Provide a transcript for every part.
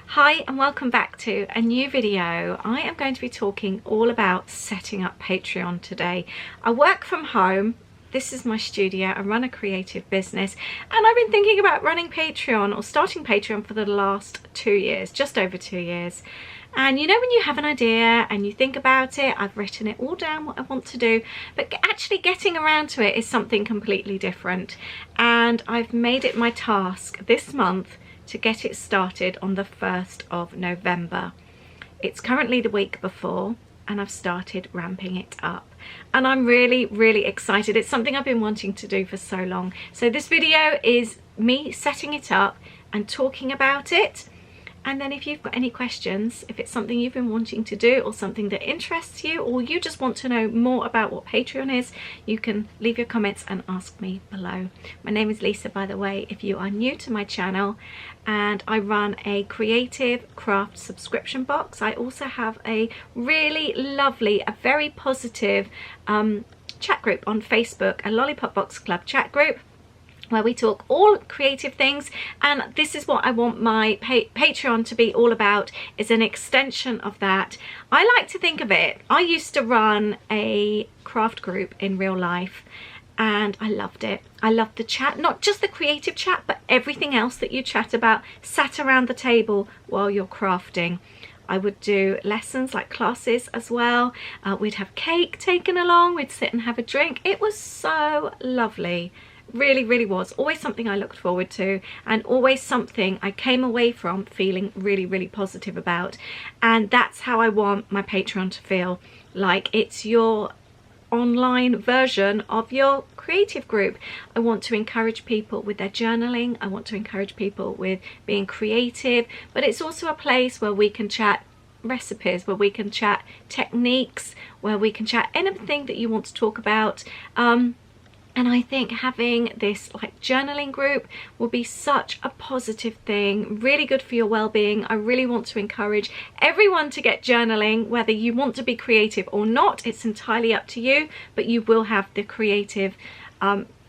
Hi and welcome back to a new video. I am going to be talking all about setting up Patreon today. I work from home. This is my studio. I run a creative business and I've been thinking about running Patreon or starting Patreon for the last 2 years, just over 2 years. And you know when you have an idea and you think about it, I've written it all down what I want to do, but actually getting around to it is something completely different. And I've made it my task this month to get it started on the 1st of November. It's currently the week before and I've started ramping it up. And I'm really excited. It's something I've been wanting to do for so long. So this video is me setting it up and talking about it. And then if you've got any questions, if it's something you've been wanting to do or something that interests you, or you just want to know more about what Patreon is, you can leave your comments and ask me below. My name is Lisa, by the way, if you are new to my channel, and I run a creative craft subscription box. I also have a really lovely, a very positive chat group on Facebook, a Lollipop Box Club chat group, where we talk all creative things. And this is what I want my Patreon to be all about, is an extension of that. I like to think of it, I used to run a craft group in real life and I loved it. I loved the chat, not just the creative chat, but everything else that you chat about, sat around the table while you're crafting. I would do lessons like classes as well. We'd have cake taken along, we'd sit and have a drink. It was so lovely. Really was always something I looked forward to, and always something I came away from feeling really positive about. And that's how I want my Patreon to feel, like it's your online version of your creative group. I want to encourage people with their journaling, I want to encourage people with being creative, but it's also a place where we can chat recipes, where we can chat techniques, where we can chat anything that you want to talk about. And I think having this like journaling group will be such a positive thing, really good for your well-being. I really want to encourage everyone to get journaling, whether you want to be creative or not. It's entirely up to you, but you will have the creative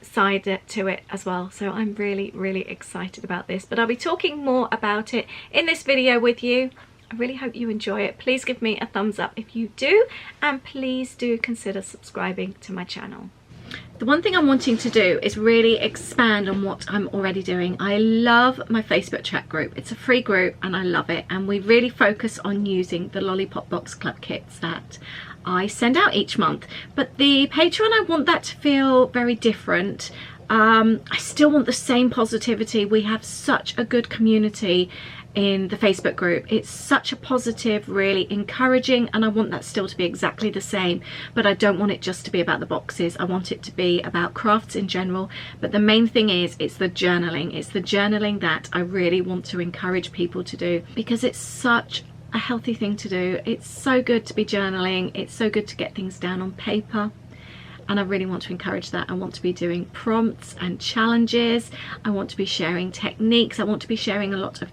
side to it as well. So I'm really excited about this, but I'll be talking more about it in this video with you. I really hope you enjoy it. Please give me a thumbs up if you do, and please do consider subscribing to my channel. The one thing I'm wanting to do is really expand on what I'm already doing. I love my Facebook chat group. It's a free group and I love it. And we really focus on using the Lollipop Box Club kits that I send out each month. But the Patreon, I want that to feel very different. I still want the same positivity. We have such a good community in the Facebook group. It's such a positive, really encouraging, and I want that still to be exactly the same, but I don't want it just to be about the boxes. I want it to be about crafts in general, but the main thing is it's the journaling. It's the journaling that I really want to encourage people to do, because it's such a healthy thing to do. It's so good to be journaling. It's so good to get things down on paper. And I really want to encourage that. I want to be doing prompts and challenges. I want to be sharing techniques. I want to be sharing a lot of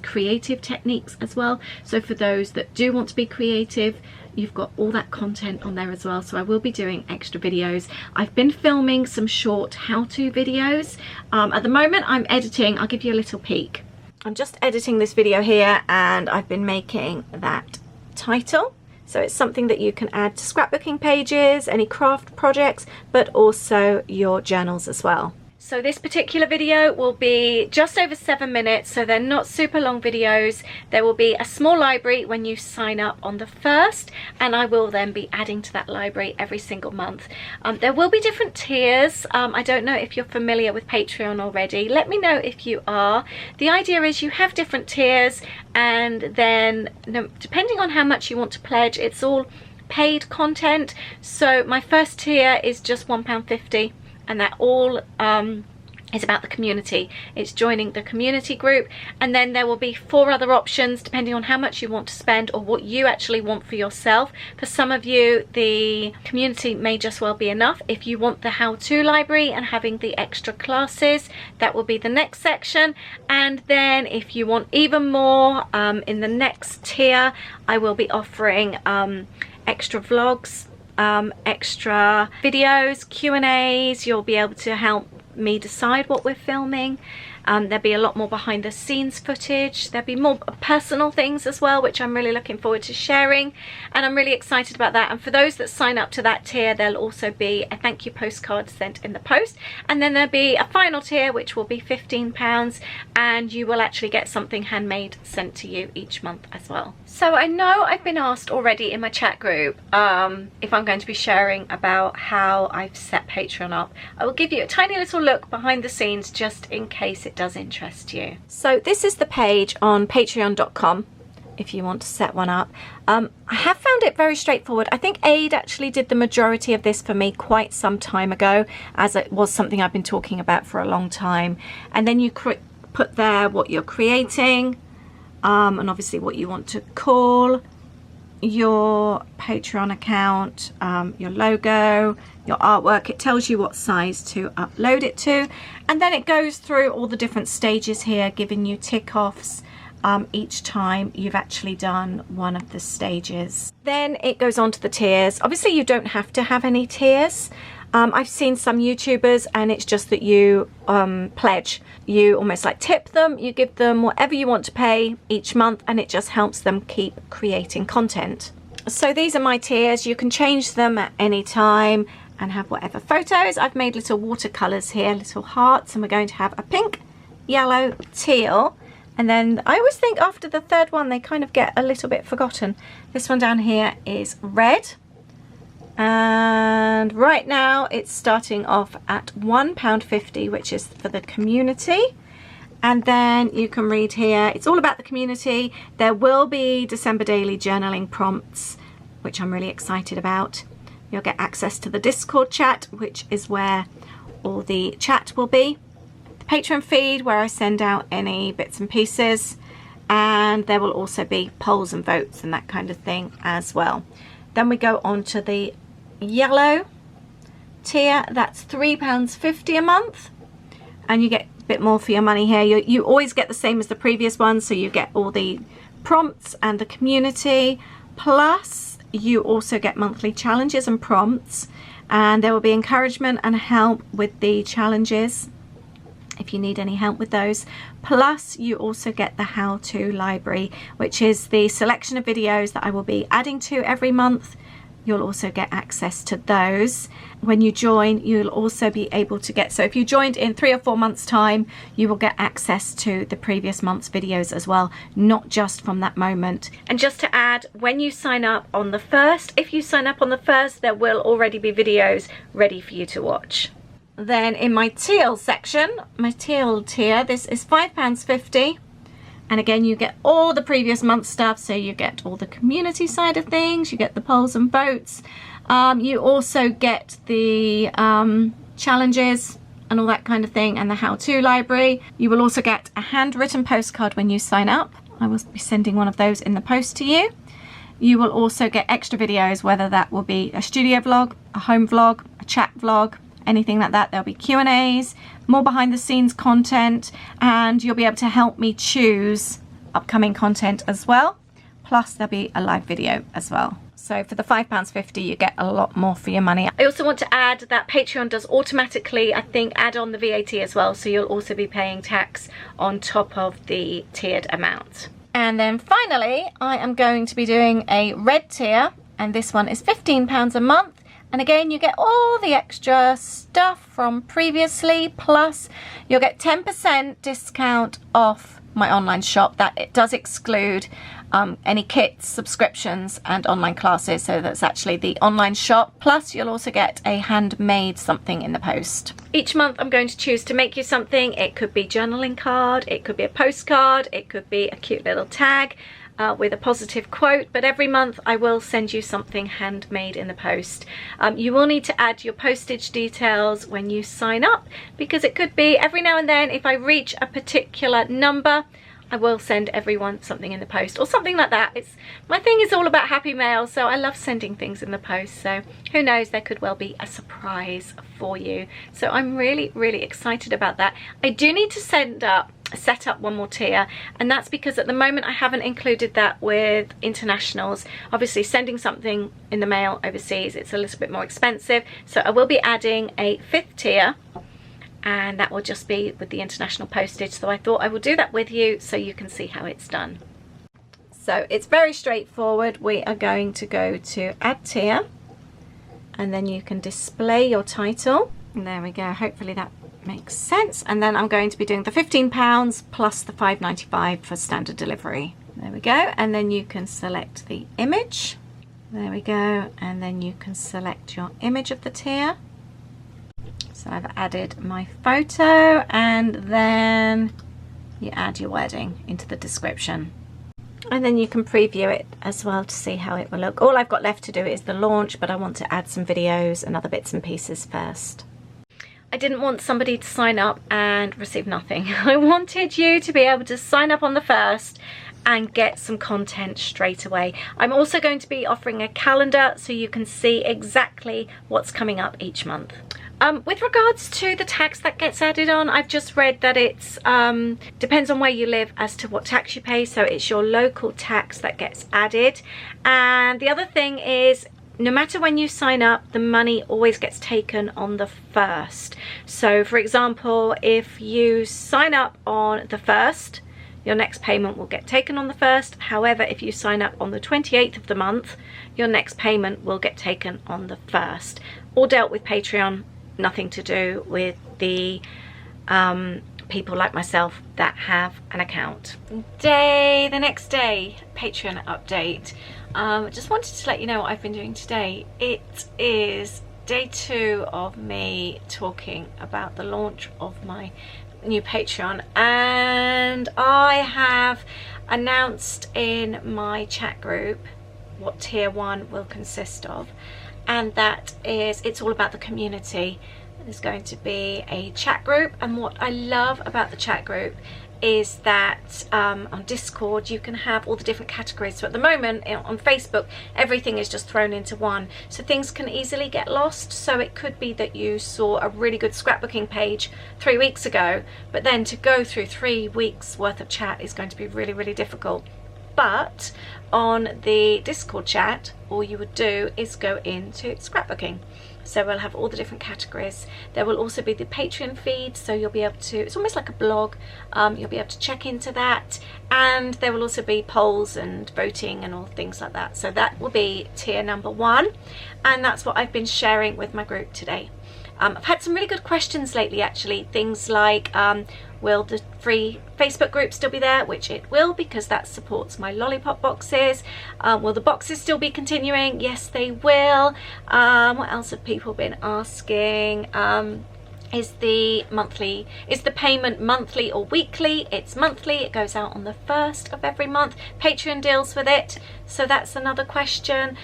creative techniques as well. So for those that do want to be creative, you've got all that content on there as well. So I will be doing extra videos. I've been filming some short how-to videos. At the moment I'm editing. I'll give you a little peek. I'm just editing this video here, and I've been making that title. So it's something that you can add to scrapbooking pages, any craft projects, but also your journals as well. So this particular video will be just over 7 minutes, so they're not super long videos. There will be a small library when you sign up on the 1st, and I will then be adding to that library every single month. There will be different tiers. I don't know if you're familiar with Patreon already. Let me know if you are. The idea is you have different tiers, and then depending on how much you want to pledge, it's all paid content. So my first tier is just £1.50. And that all is about the community. It's joining the community group, and then there will be 4 other options depending on how much you want to spend or what you actually want for yourself. For some of you, the community may just well be enough. If you want the how-to library and having the extra classes, that will be the next section. And then if you want even more, in the next tier I will be offering extra vlogs, extra videos, Q&As. You'll be able to help me decide what we're filming. There'll be a lot more behind the scenes footage. There'll be more personal things as well, which I'm really looking forward to sharing, and I'm really excited about that. And for those that sign up to that tier, there'll also be a thank you postcard sent in the post, and then there'll be a final tier which will be £15, and you will actually get something handmade sent to you each month as well. So I know I've been asked already in my chat group if I'm going to be sharing about how I've set Patreon up. I will give you a tiny little look behind the scenes just in case it does interest you. So this is the page on patreon.com if you want to set one up. I have found it very straightforward. I think Aid actually did the majority of this for me quite some time ago, as it was something I've been talking about for a long time. And then you put there what you're creating, and obviously what you want to call your Patreon account, your logo, your artwork. It tells you what size to upload it to, and then it goes through all the different stages here, giving you tick-offs each time you've actually done one of the stages. Then it goes on to the tiers. Obviously you don't have to have any tiers. I've seen some YouTubers and it's just that you pledge. You almost like tip them, you give them whatever you want to pay each month, and it just helps them keep creating content. So these are my tiers. You can change them at any time and have whatever photos. I've made little watercolors here, little hearts, and we're going to have a pink, yellow, teal, and then I always think after the third one they kind of get a little bit forgotten. This one down here is red. And right now it's starting off at £1.50, which is for the community. And then you can read here, it's all about the community. There will be December daily journaling prompts, which I'm really excited about. You'll get access to the Discord chat, which is where all the chat will be. The Patreon feed, where I send out any bits and pieces. And there will also be polls and votes and that kind of thing as well. Then we go on to the yellow tier. That's £3.50 a month, and you get a bit more for your money here. You always get the same as the previous one, so you get all the prompts and the community, plus you also get monthly challenges and prompts, and there will be encouragement and help with the challenges if you need any help with those. Plus you also get the how-to library, which is the selection of videos that I will be adding to every month. You'll also get access to those. When you join, you'll also be able to get, so if you joined in 3 or 4 months time, you will get access to the previous month's videos as well, not just from that moment. And just to add, when you sign up on the 1st, if you sign up on the 1st, there will already be videos ready for you to watch. Then in my teal section, my teal tier, this is £5.50. And again, you get all the previous month stuff. So you get all the community side of things, you get the polls and votes. You also get the challenges and all that kind of thing, and the how-to library. You will also get a handwritten postcard when you sign up. I will be sending one of those in the post to you. You will also get extra videos, whether that will be a studio vlog, a home vlog, a chat vlog, anything like that. There'll be Q&As, more behind the scenes content, and you'll be able to help me choose upcoming content as well. Plus there'll be a live video as well. So for the £5.50 you get a lot more for your money. I also want to add that Patreon does automatically, I think, add on the VAT as well, so you'll also be paying tax on top of the tiered amount. And then finally I am going to be doing a red tier, and this one is £15 a month. And again, you get all the extra stuff from previously, plus you'll get 10% discount off my online shop. That it does exclude any kits, subscriptions and online classes. So that's actually the online shop. Plus you'll also get a handmade something in the post. Each month I'm going to choose to make you something. It could be a journaling card, it could be a postcard, it could be a cute little tag with a positive quote, but every month I will send you something handmade in the post. You will need to add your postage details when you sign up, because it could be every now and then, if I reach a particular number, I will send everyone something in the post or something like that. My thing is all about happy mail, so I love sending things in the post. So who knows, there could well be a surprise for you. So I'm really, really excited about that. I do need to set up one more tier, and that's because at the moment I haven't included that with internationals. Obviously sending something in the mail overseas, it's a little bit more expensive, so I will be adding a 5th tier, and that will just be with the international postage. So I thought I will do that with you so you can see how it's done. So it's very straightforward. We are going to go to add tier, and then you can display your title. And there we go. Hopefully that makes sense. And then I'm going to be doing the £15 plus the £5.95 for standard delivery. There we go. And then you can select the image. There we go. And then you can select your image of the tier. So I've added my photo, and then you add your wording into the description. And then you can preview it as well to see how it will look. All I've got left to do is the launch, but I want to add some videos and other bits and pieces first. I didn't want somebody to sign up and receive nothing. I wanted you to be able to sign up on the 1st and get some content straight away. I'm also going to be offering a calendar so you can see exactly what's coming up each month. With regards to the tax that gets added on, I've just read that it's depends on where you live as to what tax you pay, so it's your local tax that gets added. And the other thing is, no matter when you sign up, the money always gets taken on the 1st. So for example, if you sign up on the 1st, your next payment will get taken on the 1st. However, if you sign up on the 28th of the month, your next payment will get taken on the 1st. All dealt with Patreon. Nothing to do with the people like myself that have an account. The next day, Patreon update. Just wanted to let you know what I've been doing today. It is day 2 of me talking about the launch of my new Patreon, and I have announced in my chat group what tier 1 will consist of. And that is, it's all about the community. There's going to be a chat group, and what I love about the chat group is that on Discord you can have all the different categories. So at the moment on Facebook, everything is just thrown into one, so things can easily get lost. So it could be that you saw a really good scrapbooking page 3 weeks ago, but then to go through 3 weeks worth of chat is going to be really, really difficult. But on the Discord chat, all you would do is go into scrapbooking. So we'll have all the different categories. There will also be the Patreon feed, so you'll be able to, it's almost like a blog, you'll be able to check into that. And there will also be polls and voting and all things like that. So that will be tier number 1. And that's what I've been sharing with my group today. I've had some really good questions lately, actually. Things like, will the free Facebook group still be there? Which it will, because that supports my Lollipop boxes. Will the boxes still be continuing? Yes, they will. What else have people been asking? Is the payment monthly or weekly? It's monthly. It goes out on the 1st of every month. Patreon deals with it, so that's another question.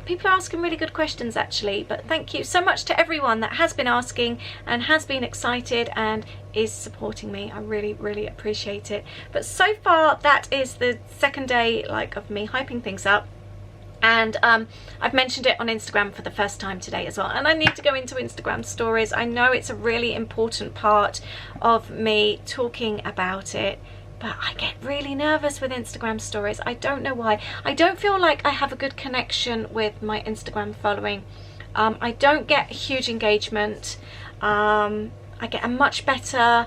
People are asking really good questions, actually, but thank you so much to everyone that has been asking and has been excited and is supporting me. I really, really appreciate it. But so far, that is the second day of me hyping things up. And I've mentioned it on Instagram for the first time today as well. And I need to go into Instagram stories. I know it's a really important part of me talking about it, but I get really nervous with Instagram stories. I don't know why. I don't feel like I have a good connection with my Instagram following. I don't get huge engagement. I get a much better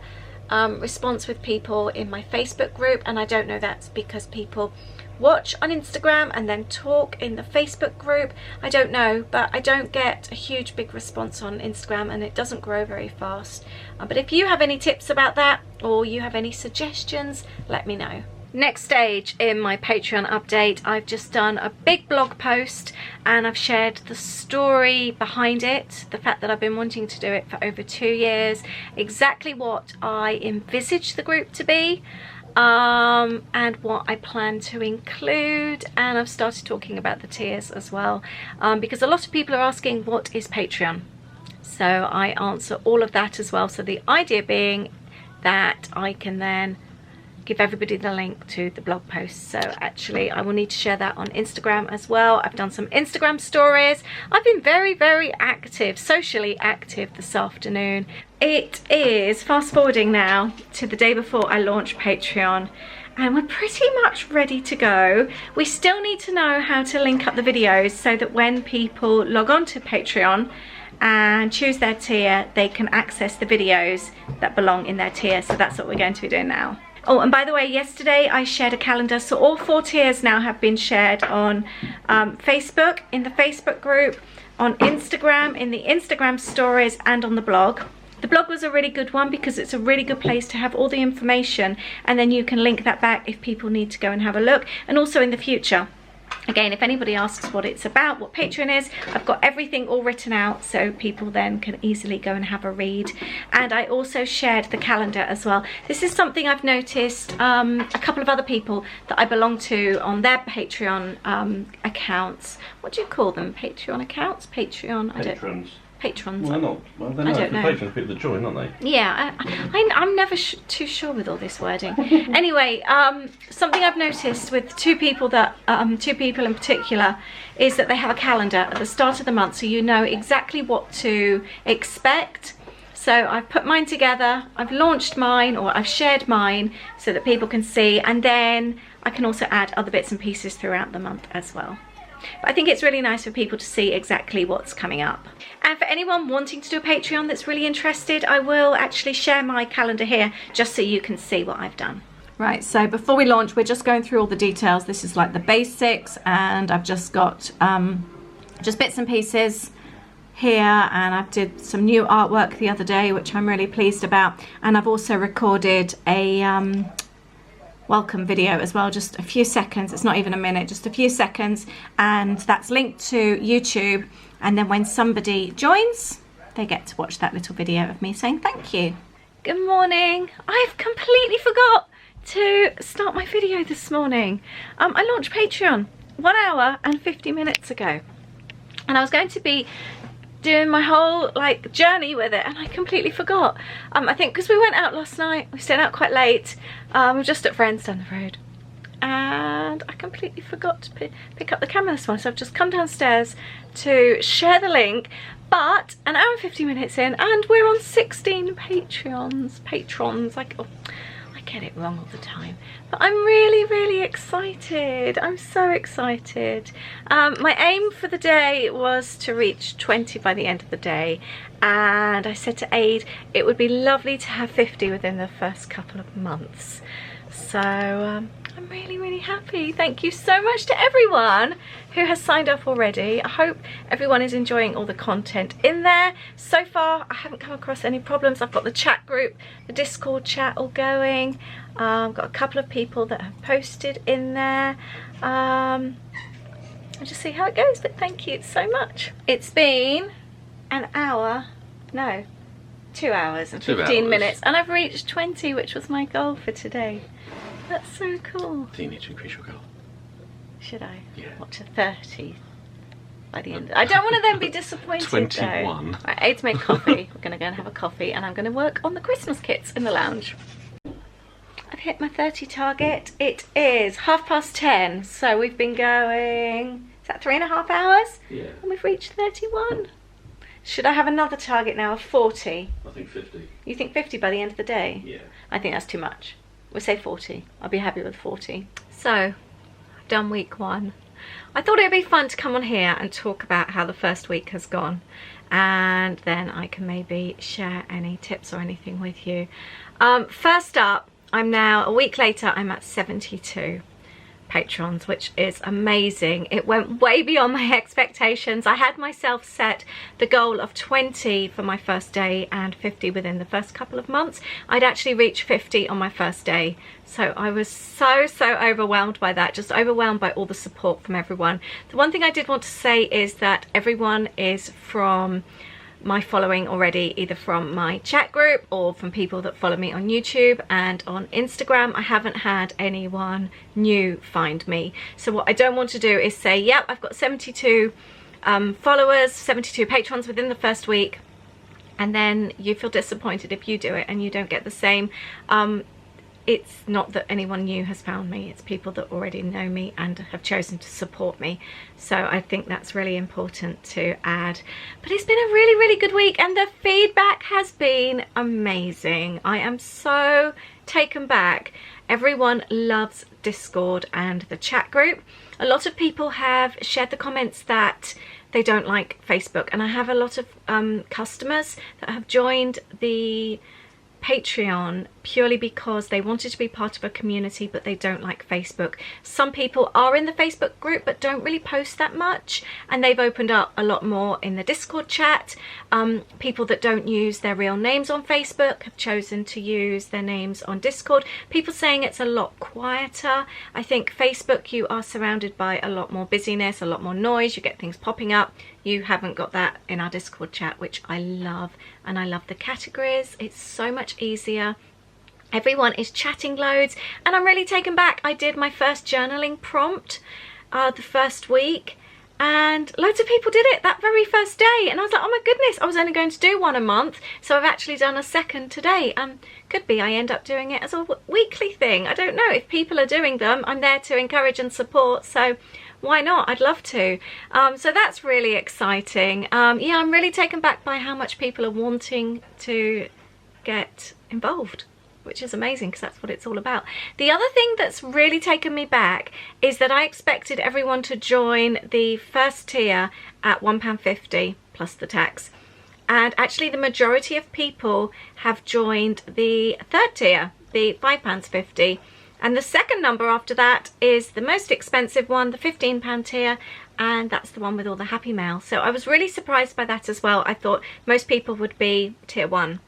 response with people in my Facebook group, and I don't know that's because people watch on Instagram and then talk in the Facebook group. I don't know, but I don't get a huge big response on Instagram, and it doesn't grow very fast. But if you have any tips about that, or you have any suggestions, let me know. Next stage in my Patreon update, I've just done a big blog post and I've shared the story behind it, the fact that I've been wanting to do it for over 2 years, exactly what I envisage the group to be, and what I plan to include. And I've started talking about the tiers as well, because a lot of people are asking, what is Patreon? So I answer all of that as well. So the idea being that I can then give everybody the link to the blog post. So actually I will need to share that on Instagram as well. I've done some Instagram stories. I've been very, very active, socially active this afternoon. It is fast forwarding now to the day before I launch Patreon, and we're pretty much ready to go. We still need to know how to link up the videos so that when people log on to Patreon and choose their tier, they can access the videos that belong in their tier. So that's what we're going to be doing now. Oh, and by the way, yesterday I shared a calendar, so all 4 tiers now have been shared on Facebook, in the Facebook group, on Instagram, in the Instagram stories, and on the blog. The blog was a really good one because it's a really good place to have all the information, and then you can link that back if people need to go and have a look. And also in the future, again, if anybody asks what it's about, what Patreon is, I've got everything all written out so people then can easily go and have a read. And I also shared the calendar as well. This is something I've noticed a couple of other people that I belong to on their Patreon accounts. What do you call them? Patreon accounts? Patreon? Patrons. Patrons. Well, not. Well, they're not. The patrons, people that join, aren't they? Yeah, I'm never too sure with all this wording. Anyway, something I've noticed with two people in particular is that they have a calendar at the start of the month, so you know exactly what to expect. So I've put mine together, I've launched mine, or I've shared mine so that people can see, and then I can also add other bits and pieces throughout the month as well. But I think it's really nice for people to see exactly what's coming up. And for anyone wanting to do a Patreon that's really interested, I will actually share my calendar here just so you can see what I've done. Right, so before we launch, we're just going through all the details. This is like the basics, and I've just got just bits and pieces here, and I did some new artwork the other day, which I'm really pleased about. And I've also recorded a welcome video as well, just a few seconds, it's not even a minute, just a few seconds, and that's linked to YouTube, and then when somebody joins they get to watch that little video of me saying thank you. Good morning. I've completely forgot to start my video this morning. I launched Patreon 1 hour and 50 minutes ago, and I was going to be doing my whole like journey with it, and I completely forgot. I think because we went out last night, we stayed out quite late, we're just at friends down the road, and I completely forgot to pick up the camera this morning, so I've just come downstairs to share the link. But an hour and 50 minutes in, and we're on 16 patrons. Like, oh, I get it wrong all the time, but I'm really excited. I'm so excited. My aim for the day was to reach 20 by the end of the day, and I said to Aid it would be lovely to have 50 within the first couple of months. So I'm really happy. Thank you so much to everyone who has signed up already. I hope everyone is enjoying all the content in there. So far I haven't come across any problems. I've got the chat group, the Discord chat all going. I've got a couple of people that have posted in there. I'll just see how it goes, but thank you so much. It's been an hour, no, 2 hours and 15 minutes, and I've reached 20, which was my goal for today. That's so cool. Do you need to increase your goal? Should I? Yeah. What, to 30 by the end? I don't want to then be disappointed 21. Though. Right, Aid's made coffee. We're going to go and have a coffee, and I'm going to work on the Christmas kits in the lounge. I've hit my 30 target. It is 10:30, so we've been going, is that 3.5 hours? Yeah. And we've reached 31. Should I have another target now of 40? I think 50. You think 50 by the end of the day? Yeah. I think that's too much. We'll say 40. I'll be happy with 40. So, I've done week 1. I thought it would be fun to come on here and talk about how the first week has gone, and then I can maybe share any tips or anything with you. First up, I'm now, a week later, I'm at 72 patrons, which is amazing. It went way beyond my expectations. I had myself set the goal of 20 for my first day and 50 within the first couple of months. I'd actually reached 50 on my first day, so I was so overwhelmed by that, just overwhelmed by all the support from everyone. The one thing I did want to say is that everyone is from my following already, either from my chat group or from people that follow me on YouTube and on Instagram. I haven't had anyone new find me. So what I don't want to do is say, yep, I've got 72 followers, 72 patrons within the first week, and then you feel disappointed if you do it and you don't get the same. It's not that anyone new has found me, it's people that already know me and have chosen to support me. So I think that's really important to add. But it's been a really good week, and the feedback has been amazing. I am so taken back. Everyone loves Discord and the chat group. A lot of people have shared the comments that they don't like Facebook. And I have a lot of customers that have joined the Patreon purely because they wanted to be part of a community, but they don't like Facebook. Some people are in the Facebook group but don't really post that much, and they've opened up a lot more in the Discord chat. People that don't use their real names on Facebook have chosen to use their names on Discord. People saying it's a lot quieter. I think Facebook, you are surrounded by a lot more busyness, a lot more noise, you get things popping up. You haven't got that in our Discord chat, which I love. And I love the categories. It's so much easier. Everyone is chatting loads, and I'm really taken back. I did my first journaling prompt the first week, and loads of people did it that very first day, and I was like, oh my goodness, I was only going to do one a month, so I've actually done a second today. Could be I end up doing it as a weekly thing. I don't know. If people are doing them, I'm there to encourage and support, so why not? I'd love to. So that's really exciting. Yeah, I'm really taken back by how much people are wanting to get involved, which is amazing because that's what it's all about. The other thing that's really taken me back is that I expected everyone to join the first tier at £1.50 plus the tax. And actually the majority of people have joined the third tier, the £5.50. And the second number after that is the most expensive one, the £15 tier, and that's the one with all the happy mail. So I was really surprised by that as well. I thought most people would be tier 1.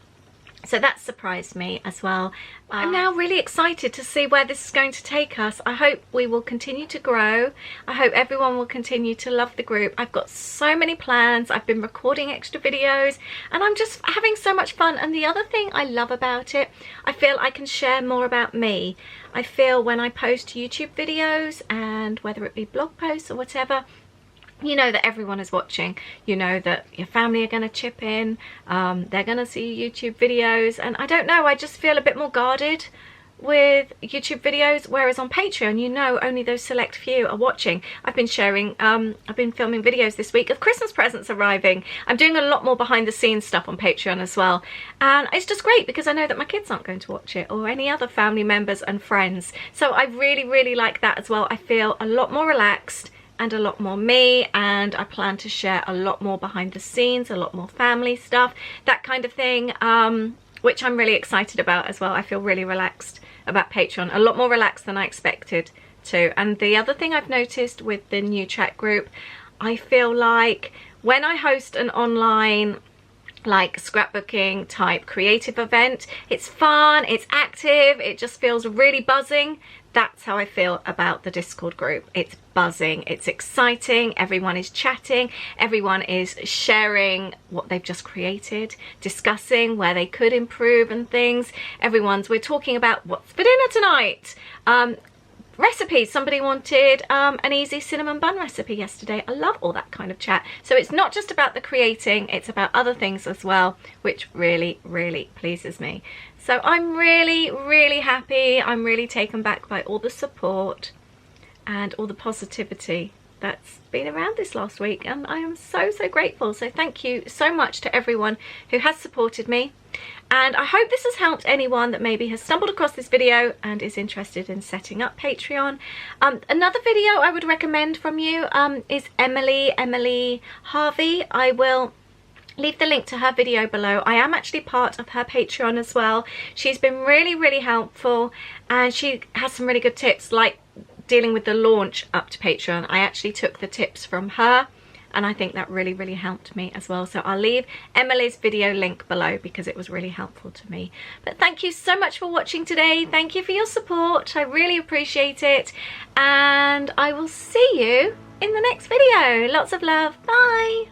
So that surprised me as well. I'm now really excited to see where this is going to take us. I hope we will continue to grow. I hope everyone will continue to love the group. I've got so many plans. I've been recording extra videos and I'm just having so much fun. And the other thing I love about it, I feel I can share more about me. I feel when I post YouTube videos, and whether it be blog posts or whatever, you know that everyone is watching. You know that your family are going to chip in, they're going to see YouTube videos, and I don't know, I just feel a bit more guarded with YouTube videos, whereas on Patreon, you know, only those select few are watching. I've been sharing, I've been filming videos this week of Christmas presents arriving. I'm doing a lot more behind the scenes stuff on Patreon as well, and it's just great because I know that my kids aren't going to watch it, or any other family members and friends. So I really like that as well. I feel a lot more relaxed and a lot more me, and I plan to share a lot more behind the scenes, a lot more family stuff, that kind of thing, which I'm really excited about as well. I feel really relaxed about Patreon, a lot more relaxed than I expected to. And the other thing I've noticed with the new chat group, I feel like when I host an online like scrapbooking type creative event, it's fun, it's active, it just feels really buzzing. That's how I feel about the Discord group. It's buzzing, it's exciting, everyone is chatting, everyone is sharing what they've just created, discussing where they could improve and things. We're talking about what's for dinner tonight. Recipes, somebody wanted an easy cinnamon bun recipe yesterday. I love all that kind of chat. So it's not just about the creating, it's about other things as well, which really pleases me. So I'm really happy. I'm really taken back by all the support and all the positivity that's been around this last week, and I am so grateful. So thank you so much to everyone who has supported me, and I hope this has helped anyone that maybe has stumbled across this video and is interested in setting up Patreon. Another video I would recommend from you is Emily Harvey. I will leave the link to her video below. I am actually part of her Patreon as well. She's been really helpful, and she has some really good tips, like dealing with the launch up to Patreon. I actually took the tips from her, and I think that really helped me as well. So I'll leave Emily's video link below because it was really helpful to me. But thank you so much for watching today. Thank you for your support. I really appreciate it, and I will see you in the next video. Lots of love. Bye.